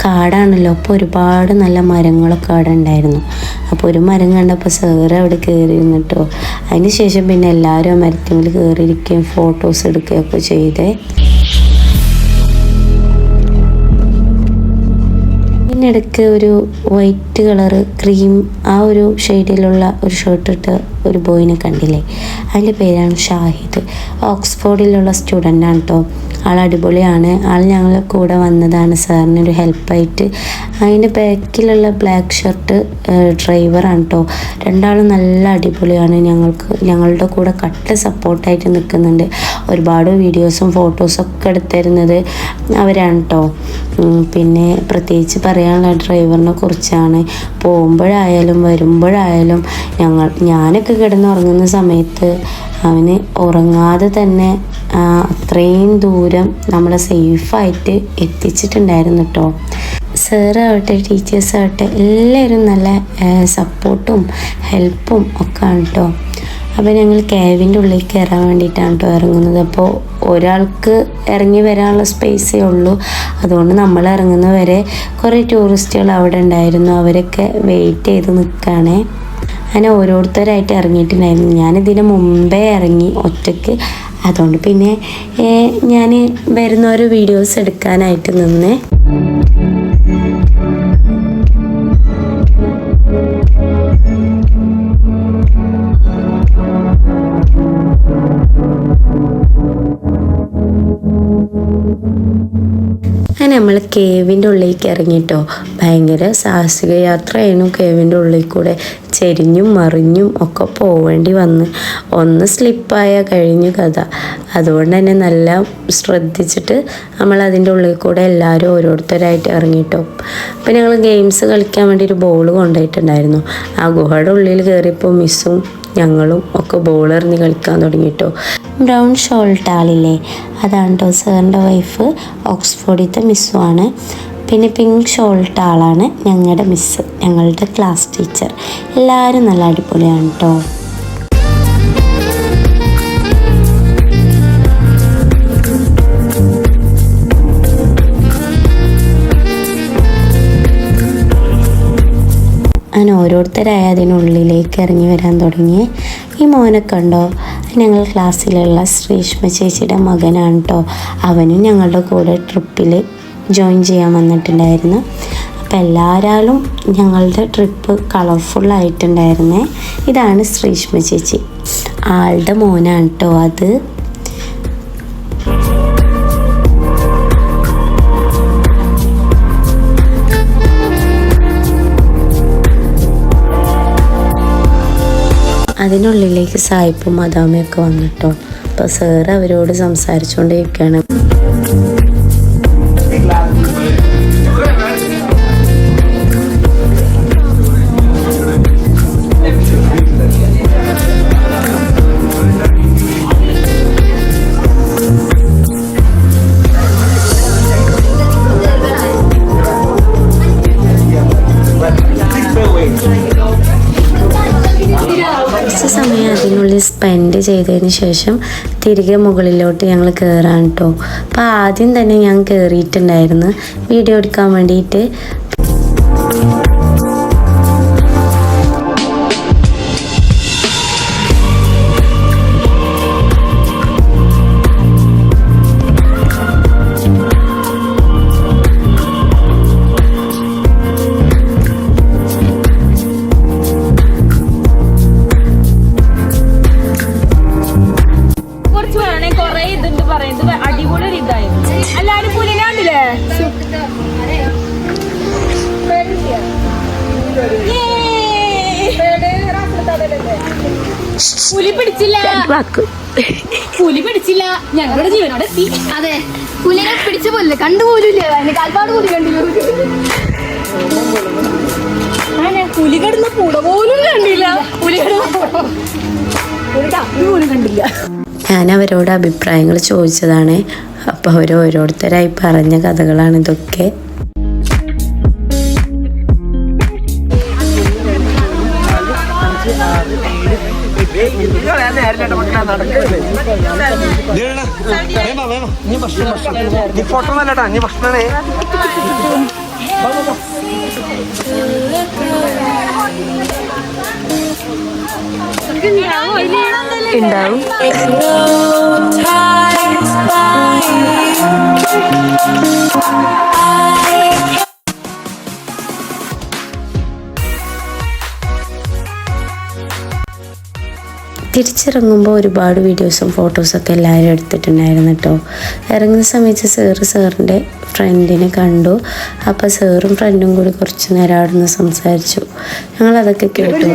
കാടാണല്ലോ, അപ്പോൾ ഒരുപാട് നല്ല മരങ്ങളൊക്കെ അവിടെ ഉണ്ടായിരുന്നു. അപ്പോൾ ഒരു മരം കണ്ടപ്പോൾ സാറ് അവിടെ കയറിയിരുന്നു കേട്ടോ. അതിന് ശേഷം പിന്നെ എല്ലാവരും ആ മരത്തിൽ കയറിയിരിക്കുകയും ഫോട്ടോസ് എടുക്കുകയൊക്കെ ചെയ്തേ. ഇതിനിടയ്ക്ക് ഒരു വൈറ്റ് കളറ് ക്രീം ആ ഒരു ഷെയ്ഡിലുള്ള ഒരു ഷർട്ട് ഇട്ട് ഒരു ബോയിനെ കണ്ടില്ലേ, അതിൻ്റെ പേരാണ് ഷാഹിദ്. ഓക്സ്ഫോർഡിലുള്ള സ്റ്റുഡൻ്റാണ് കേട്ടോ. ആൾ അടിപൊളിയാണ്. ആൾ ഞങ്ങളെ കൂടെ വന്നതാണ് സാറിനൊരു ഹെൽപ്പായിട്ട്. അതിൻ്റെ ബാക്കിലുള്ള ബ്ലാക്ക് ഷർട്ട് ഡ്രൈവറാണ് കേട്ടോ. രണ്ടാളും നല്ല അടിപൊളിയാണ്. ഞങ്ങളുടെ കൂടെ കട്ട് സപ്പോർട്ടായിട്ട് നിൽക്കുന്നുണ്ട്. ഒരുപാട് വീഡിയോസും ഫോട്ടോസൊക്കെ എടുത്തിരുന്നത് അവരാണ് കേട്ടോ. പിന്നെ പ്രത്യേകിച്ച് പറയാനുള്ള ഡ്രൈവറിനെ കുറിച്ചാണ്. പോകുമ്പോഴായാലും വരുമ്പോഴായാലും ഞാനൊക്കെ കിടന്നുറങ്ങുന്ന സമയത്ത് അവന് ഉറങ്ങാതെ തന്നെ അത്രയും ദൂരം നമ്മളെ സേഫായിട്ട് എത്തിച്ചിട്ടുണ്ടായിരുന്നു കേട്ടോ. സാറാവട്ടെ ടീച്ചേഴ്സാവട്ടെ എല്ലാവരും നല്ല സപ്പോർട്ടും ഹെൽപ്പും ഒക്കെ ആണ് കേട്ടോ. അപ്പോൾ ഞങ്ങൾ കേവിൻ്റെ ഉള്ളിൽ കയറാൻ വേണ്ടിയിട്ടാണ് കേട്ടോ ഇറങ്ങുന്നത്. അപ്പോൾ ഒരാൾക്ക് ഇറങ്ങി വരാനുള്ള സ്പേസേ ഉള്ളൂ. അതുകൊണ്ട് നമ്മൾ ഇറങ്ങുന്നവരെ കുറേ ടൂറിസ്റ്റുകൾ അവിടെ ഉണ്ടായിരുന്നു. അവരൊക്കെ വെയിറ്റ് ചെയ്ത് നിൽക്കുകയാണേ. അങ്ങനെ ഓരോരുത്തരായിട്ട് ഇറങ്ങിയിട്ടുണ്ടായിരുന്നു. ഞാനിതിന് മുമ്പേ ഇറങ്ങി ഒറ്റയ്ക്ക്. അതുകൊണ്ട് പിന്നെ ഞാൻ വരുന്നവരെ വീഡിയോസ് എടുക്കാനായിട്ട് നിന്നേ. നമ്മൾ ഞങ്ങൾ കേവിൻ്റെ ഉള്ളിലേക്ക് ഇറങ്ങിയിട്ടോ. ഭയങ്കര സാഹസിക യാത്രയായിരുന്നു. കേവിൻ്റെ ഉള്ളിൽ കൂടെ ചെരിഞ്ഞും മറിഞ്ഞും ഒക്കെ പോവേണ്ടി വന്ന് ഒന്ന് സ്ലിപ്പായ കഴിഞ്ഞു കഥ. അതുകൊണ്ട് തന്നെ നല്ല ശ്രദ്ധിച്ചിട്ട് നമ്മൾ അതിൻ്റെ ഉള്ളിൽ കൂടെ എല്ലാവരും ഓരോരുത്തരായിട്ട് ഇറങ്ങിയിട്ടോ. അപ്പം ഞങ്ങൾ ഗെയിംസ് കളിക്കാൻ വേണ്ടി ഒരു ബോൾ കൊണ്ടുപോയിട്ടുണ്ടായിരുന്നു. ആ ഗുഹയുടെ ഉള്ളിൽ കയറിയപ്പോൾ മിസ്സും ഞങ്ങളും ഒക്കെ ബോൾ എറിഞ്ഞ് കളിക്കാൻ തുടങ്ങിയിട്ടോ. ബ്രൗൺ ഷോൾട്ട് ആളില്ലേ, അതാണ് കേട്ടോ സാറിൻ്റെ വൈഫ്, ഓക്സ്ഫോർഡിലത്തെ മിസ്സുമാണ്. പിന്നെ പിങ്ക് ഷോൾട്ട് ആളാണ് ഞങ്ങളുടെ മിസ്സ്, ഞങ്ങളുടെ ക്ലാസ് ടീച്ചർ. എല്ലാവരും നല്ല അടിപൊളിയാണ് കേട്ടോ. അങ്ങനെ ഓരോരുത്തരായി അതിനുള്ളിലേക്ക് ഇറങ്ങി വരാൻ തുടങ്ങി. ഈ മോനെ കണ്ടോ, ഞങ്ങൾ ക്ലാസ്സിലുള്ള ശ്രീഷ്മ ചേച്ചിയുടെ മകനാണ് കേട്ടോ. അവനും ഞങ്ങളുടെ കൂടെ ട്രിപ്പിൽ ജോയിൻ ചെയ്യാൻ വന്നിട്ടുണ്ടായിരുന്നു. അപ്പോൾ എല്ലാവരും ഞങ്ങളുടെ ട്രിപ്പ് കളർഫുള്ളായിട്ടുണ്ടായിരുന്നേ. ഇതാണ് ശ്രീഷ്മ ചേച്ചി, ആളുടെ മോനാണ് കേട്ടോ അത്. അതിനുള്ളിലേക്ക് സായിപ്പും മദാമയൊക്കെ വന്നിട്ടോ. അപ്പോൾ സാറ് അവരോട് സംസാരിച്ചുകൊണ്ടിരിക്കുകയാണ്. കുറച്ച് സമയം അതിനുള്ളിൽ സ്പെൻഡ് ചെയ്തതിന് ശേഷം തിരികെ മുകളിലോട്ട് ഞങ്ങൾ കയറാൻ കേട്ടോ. അപ്പോൾ ആദ്യം തന്നെ ഞാൻ കയറിയിട്ടുണ്ടായിരുന്നു വീഡിയോ എടുക്കാൻ വേണ്ടിയിട്ട്. അടിപൊളി ഇതായിരുന്നു. എല്ലാരും പുലിനാണ്ടില്ലേ, പുലി പിടിച്ചില്ല, പുലി പിടിച്ചില്ല, ഞങ്ങളുടെ ജീവനോടെ എത്തി. അതെ, പുലിനെ പിടിച്ച പോലെ കണ്ടുപോലില്ല, കാൽപ്പാട് കൂടി കണ്ടില്ല. പുലി കിടന്ന പൂട പോലും കണ്ടില്ല, പുലി പോലും കണ്ടില്ല. ഞാൻ അവരോട് അഭിപ്രായങ്ങൾ ചോദിച്ചതാണ്. അപ്പോൾ അവർ ഓരോരുത്തരായി പറഞ്ഞ കഥകളാണ് ഇതൊക്കെ. ഉണ്ടാവും. തിരിച്ചിറങ്ങുമ്പോൾ ഒരുപാട് വീഡിയോസും ഫോട്ടോസൊക്കെ എല്ലാവരും എടുത്തിട്ടുണ്ടായിരുന്നു കേട്ടോ. ഇറങ്ങുന്ന സമയത്ത് സാറിൻ്റെ ഫ്രണ്ടിനെ കണ്ടു. അപ്പോൾ സാറും ഫ്രണ്ടും കൂടി കുറച്ച് നേരം അവിടെ നിന്ന് സംസാരിച്ചു. ഞങ്ങളതൊക്കെ കേട്ടു.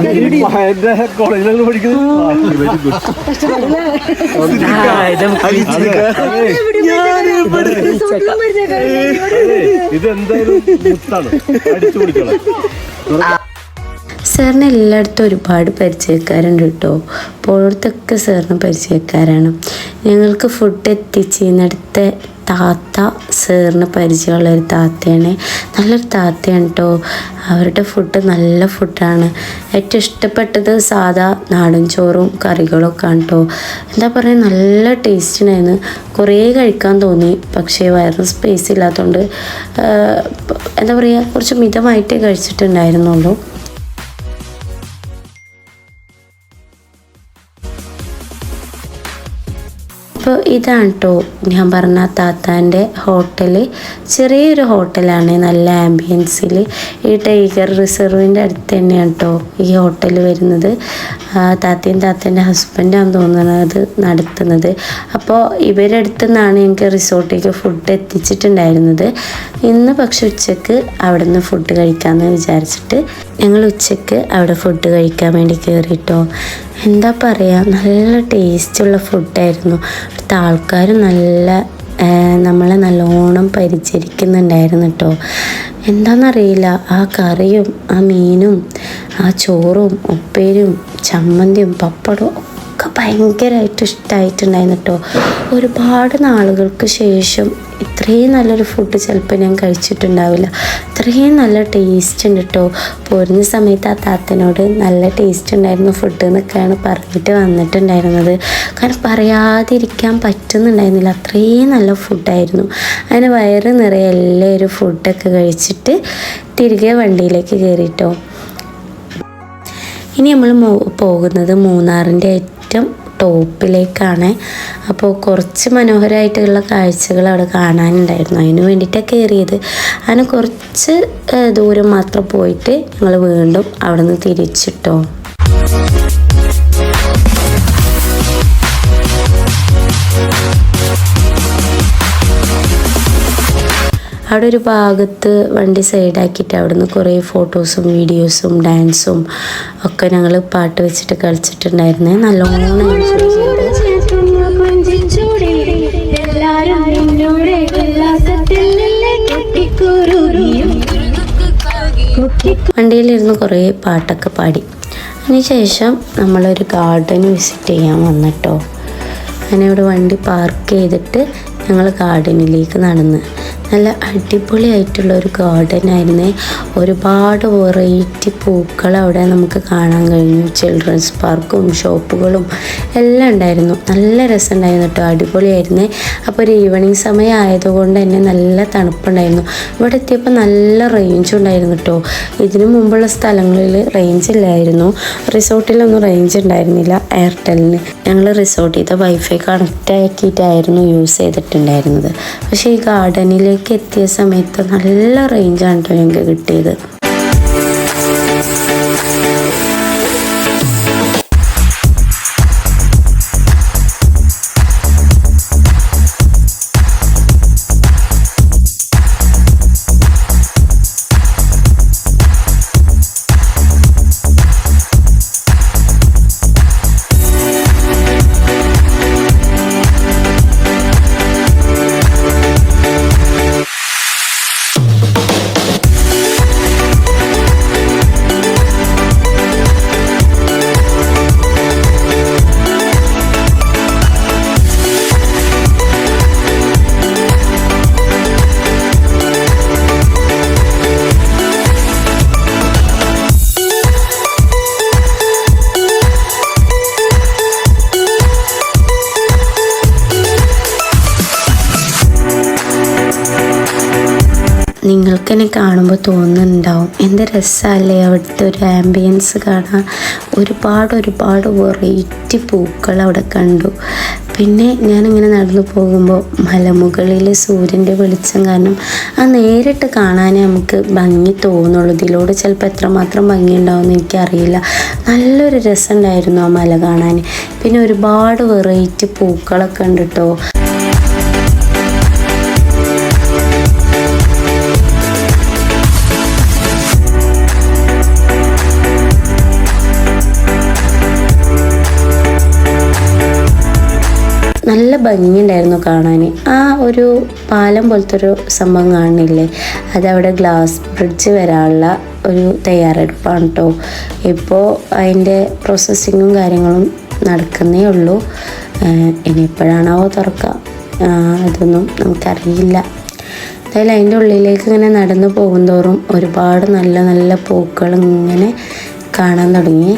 സാറിന് എല്ലായിടത്തും ഒരുപാട് പരിചയക്കാരുണ്ട് കേട്ടോ. പോയിടത്തൊക്കെ സാറിന് പരിചയക്കാരാണ്. ഞങ്ങൾക്ക് ഫുഡ് എത്തിച്ചിരുന്നിടത്തെ താത്ത സാറിന് പരിചയമുള്ളൊരു താത്തയാണ്. നല്ലൊരു താത്തയാണ് കേട്ടോ. അവരുടെ ഫുഡ് നല്ല ഫുഡാണ്. ഏറ്റവും ഇഷ്ടപ്പെട്ടത് സാധാ നാടൻ ചോറും കറികളൊക്കെ ആണ് കേട്ടോ. എന്താ പറയുക, നല്ല ടേസ്റ്റിനായിരുന്നു. കുറേ കഴിക്കാൻ തോന്നി, പക്ഷേ വയറിന് സ്പേസ് ഇല്ലാത്തതുകൊണ്ട് എന്താ പറയുക, കുറച്ച് മിതമായിട്ടേ കഴിച്ചിട്ടുണ്ടായിരുന്നുള്ളൂ. അപ്പോൾ ഇതാണ് കേട്ടോ ഞാൻ പറഞ്ഞ താത്താൻ്റെ ഹോട്ടൽ. ചെറിയൊരു ഹോട്ടലാണ്, നല്ല ആംബിയൻസിൽ. ഈ ടൈഗർ റിസർവിൻ്റെ അടുത്ത് തന്നെയാണ് കേട്ടോ ഈ ഹോട്ടൽ വരുന്നത്. താത്തയും താത്തൻ്റെ ഹസ്ബൻഡാണ് തോന്നുന്നത് നടത്തുന്നത്. അപ്പോൾ ഇവരുടെ അടുത്തു നിന്നാണ് എനിക്ക് റിസോർട്ടിലേക്ക് ഫുഡ് എത്തിച്ചിട്ടുണ്ടായിരുന്നത്. ഇന്ന് പക്ഷെ ഉച്ചക്ക് അവിടെ നിന്ന് ഫുഡ് കഴിക്കാമെന്ന് വിചാരിച്ചിട്ട് ഞങ്ങൾ ഉച്ചക്ക് അവിടെ ഫുഡ് കഴിക്കാൻ വേണ്ടി കയറിയിട്ടോ. എന്താ പറയുക, നല്ല ടേസ്റ്റുള്ള ഫുഡായിരുന്നു. അവിടുത്തെ ആൾക്കാരും നമ്മളെ നല്ലോണം പരിചരിക്കുന്നുണ്ടായിരുന്നു കേട്ടോ. എന്താണെന്നറിയില്ല, ആ കറിയും ആ മീനും ആ ചോറും ഉപ്പേരും ചമ്മന്തിയും പപ്പടവും ഒക്കെ ഭയങ്കരമായിട്ട് ഇഷ്ടമായിട്ടുണ്ടായിരുന്നു കേട്ടോ. ഒരുപാട് നാളുകൾക്ക് ശേഷം ഇത്രയും നല്ലൊരു ഫുഡ് ചിലപ്പോൾ ഞാൻ കഴിച്ചിട്ടുണ്ടാവില്ല. അത്രയും നല്ല ടേസ്റ്റ് ഉണ്ട് കേട്ടോ. പോരുന്ന സമയത്ത് ആ താത്തനോട് നല്ല ടേസ്റ്റ് ഉണ്ടായിരുന്നു ഫുഡ് എന്നൊക്കെയാണ് പറഞ്ഞിട്ട് വന്നിട്ടുണ്ടായിരുന്നത്. കാരണം പറയാതിരിക്കാൻ പറ്റുന്നുണ്ടായിരുന്നില്ല, അത്രയും നല്ല ഫുഡായിരുന്നു. അങ്ങനെ വയറ് നിറയെ എല്ലാവരും ഫുഡൊക്കെ കഴിച്ചിട്ട് തിരികെ വണ്ടിയിലേക്ക് കയറിയിട്ടോ. ഇനി നമ്മൾ പോകുന്നത് മൂന്നാറിൻ്റെ ഏറ്റവും ടോപ്പിലേക്കാണ്. അപ്പോൾ കുറച്ച് മനോഹരമായിട്ടുള്ള കാഴ്ചകൾ അവിടെ കാണാനുണ്ടായിരുന്നു. അതിന് വേണ്ടിയിട്ടാണ് കയറിയത്. അങ്ങനെ കുറച്ച് ദൂരം മാത്രം പോയിട്ട് ഞങ്ങൾ വീണ്ടും അവിടെ നിന്ന് തിരിച്ചിട്ടോ. അവിടെ ഒരു ഭാഗത്ത് വണ്ടി സൈഡാക്കിയിട്ട് അവിടെ നിന്ന് കുറേ ഫോട്ടോസും വീഡിയോസും ഡാൻസും ഒക്കെ ഞങ്ങൾ പാട്ട് വെച്ചിട്ട് കളിച്ചിട്ടുണ്ടായിരുന്നേ. നല്ലോണം വണ്ടിയിലിരുന്ന് കുറേ പാട്ടൊക്കെ പാടി. അതിനുശേഷം നമ്മളൊരു ഗാർഡൻ വിസിറ്റ് ചെയ്യാൻ വന്നിട്ടോ. അങ്ങനെ ഇവിടെ വണ്ടി പാർക്ക് ചെയ്തിട്ട് ഞങ്ങൾ ഗാർഡനിലേക്ക് നടന്ന്. നല്ല അടിപൊളിയായിട്ടുള്ള ഒരു ഗാർഡനായിരുന്നേ. ഒരുപാട് വെറൈറ്റി പൂക്കൾ അവിടെ നമുക്ക് കാണാൻ കഴിഞ്ഞു. ചിൽഡ്രൻസ് പാർക്കും ഷോപ്പുകളും എല്ലാം ഉണ്ടായിരുന്നു. നല്ല രസമുണ്ടായിരുന്നു കേട്ടോ, അടിപൊളിയായിരുന്നേ. അപ്പോൾ ഒരു ഈവനിങ് സമയം ആയതുകൊണ്ട് തന്നെ നല്ല തണുപ്പുണ്ടായിരുന്നു. ഇവിടെ എത്തിയപ്പോൾ നല്ല റേഞ്ച് ഉണ്ടായിരുന്നു കേട്ടോ. ഇതിനു മുമ്പുള്ള സ്ഥലങ്ങളിൽ റേഞ്ച് ഇല്ലായിരുന്നു. റിസോർട്ടിലൊന്നും റേഞ്ച് ഉണ്ടായിരുന്നില്ല എയർടെല്ലിന്. ഞങ്ങൾ റിസോർട്ടിൽ വൈഫൈ കണക്റ്റ് ആക്കിയിട്ടായിരുന്നു യൂസ് ചെയ്തിട്ടുണ്ടായിരുന്നത്. പക്ഷേ ഈ ഗാർഡനിലേക്ക് എത്തിയ സമയത്ത് നല്ല റേഞ്ചാണ് കേട്ടോ ഞങ്ങൾക്ക് കിട്ടിയത്. നിങ്ങൾക്കെന്നെ കാണുമ്പോൾ തോന്നുന്നുണ്ടാവും എന്ത് രസമല്ലേ അവിടുത്തെ ഒരു ആംബിയൻസ് കാണാൻ. ഒരുപാട് വെറൈറ്റി പൂക്കൾ അവിടെ കണ്ടു. പിന്നെ ഞാനിങ്ങനെ നടന്നു പോകുമ്പോൾ മലമുകളിൽ സൂര്യൻ്റെ വെളിച്ചം കാരണം ആ നേരിട്ട് കാണാനേ നമുക്ക് ഭംഗി തോന്നുള്ളൂ. ഇതിലൂടെ ചിലപ്പോൾ എത്രമാത്രം ഭംഗി ഉണ്ടാവുമെന്ന് എനിക്കറിയില്ല. നല്ലൊരു രസമുണ്ടായിരുന്നു ആ മല കാണാൻ. പിന്നെ ഒരുപാട് വെറൈറ്റി പൂക്കളൊക്കെ ഉണ്ട് കേട്ടോ. നല്ല ഭംഗിയുണ്ടായിരുന്നു കാണാൻ. ആ ഒരു പാലം പോലത്തെ ഒരു സംഭവം കാണുന്നില്ലേ, അതവിടെ ഗ്ലാസ് ബ്രിഡ്ജ് വരാനുള്ള ഒരു തയ്യാറെടുപ്പാണ് കേട്ടോ. ഇപ്പോൾ അതിൻ്റെ പ്രോസസ്സിങ്ങും കാര്യങ്ങളും നടക്കുന്നേ ഉള്ളൂ. ഇനി എപ്പോഴാണാവോ തുറക്കുക അതൊന്നും നമുക്കറിയില്ല. എന്തായാലും അതിൻ്റെ ഉള്ളിലേക്ക് ഇങ്ങനെ നടന്നു പോകുന്തോറും ഒരുപാട് നല്ല പൂക്കൾ ഇങ്ങനെ കാണാൻ തുടങ്ങി.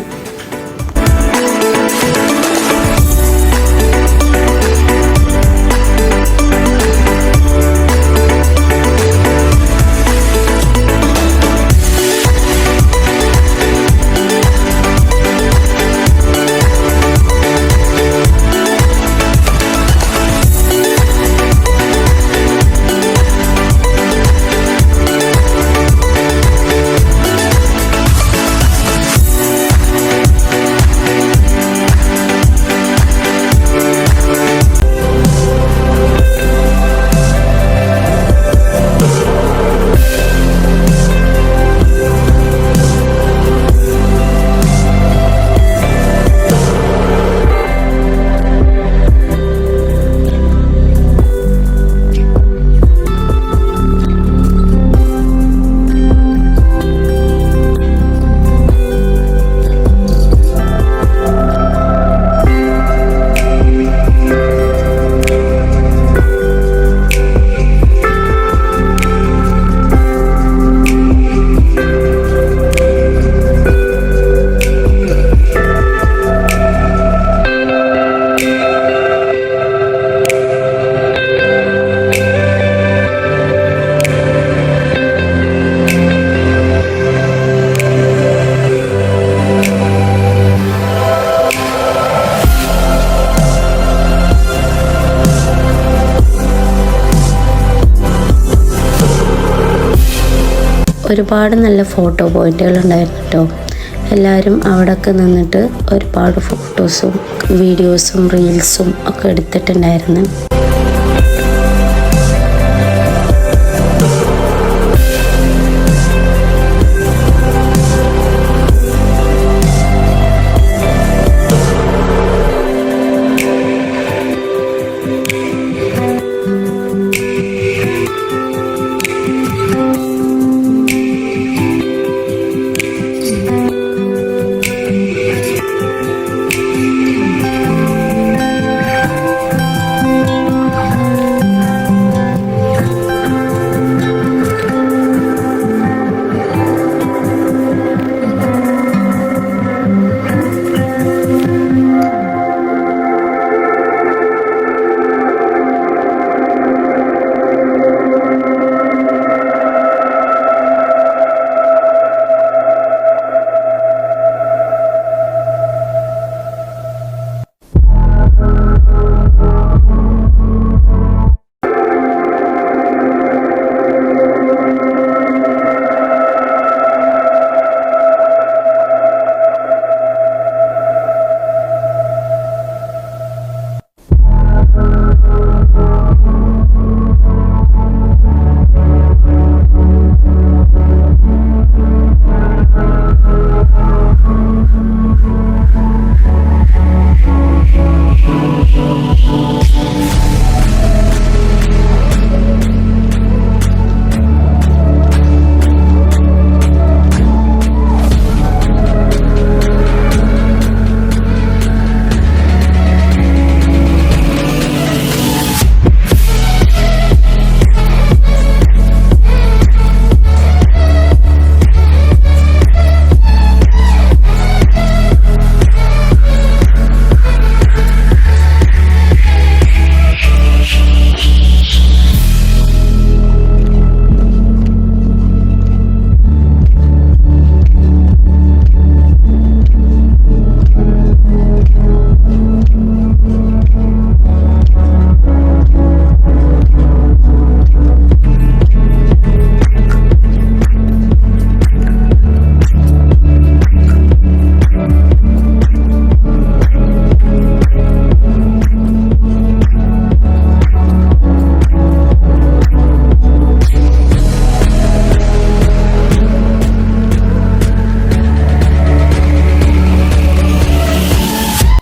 ഒരുപാട് നല്ല ഫോട്ടോ പോയിന്റുകൾ ഉണ്ടായിരുന്നു കേട്ടോ. എല്ലാവരും അവിടെയൊക്കെ നിന്നിട്ട് ഒരുപാട് ഫോട്ടോസും വീഡിയോസും റീൽസും ഒക്കെ എടുത്തിട്ടുണ്ടായിരുന്നു.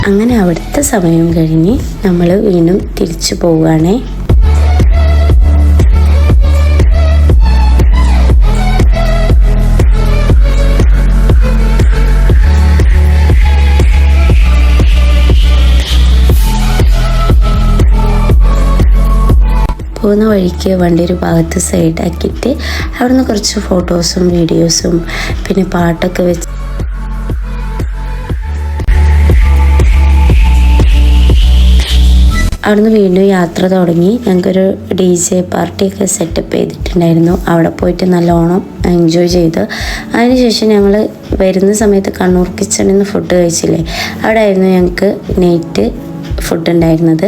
അങ്ങനെ അവിടുത്തെ സമയം കഴിഞ്ഞ് നമ്മൾ വീണ്ടും തിരിച്ചു പോവുകയാണേ. പോകുന്ന വഴിക്ക് വണ്ടി ഒരു ഭാഗത്ത് സൈഡാക്കിയിട്ട് അവിടുന്ന് കുറച്ച് ഫോട്ടോസും വീഡിയോസും പിന്നെ പാട്ടൊക്കെ വെച്ച് അവിടുന്ന് വീണ്ടും യാത്ര തുടങ്ങി. ഞങ്ങൾക്കൊരു DJ പാർട്ടിയൊക്കെ സെറ്റപ്പ് ചെയ്തിട്ടുണ്ടായിരുന്നു. അവിടെ പോയിട്ട് നല്ലോണം എൻജോയ് ചെയ്ത് അതിനുശേഷം ഞങ്ങൾ വരുന്ന സമയത്ത് കണ്ണൂർ കിച്ചണിൽ നിന്ന് ഫുഡ് കഴിച്ചില്ലേ, അവിടെ ആയിരുന്നു ഞങ്ങൾക്ക് നൈറ്റ് ഫുഡ് ഉണ്ടായിരുന്നത്,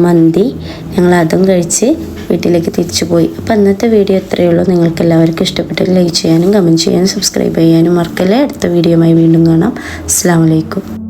മന്തി. ഞങ്ങൾ അതും കഴിച്ച് വീട്ടിലേക്ക് തിരിച്ചു പോയി. അപ്പോൾ ഇന്നത്തെ വീഡിയോ ഇത്രയേ ഉള്ളൂ. നിങ്ങൾക്ക് എല്ലാവർക്കും ഇഷ്ടപ്പെട്ടാൽ ലൈക്ക് ചെയ്യാനും കമൻറ്റ് ചെയ്യാനും സബ്സ്ക്രൈബ് ചെയ്യാനും മറക്കല്ലേ. അടുത്ത വീഡിയോയുമായി വീണ്ടും കാണാം. അസ്സലാമു അലൈക്കും.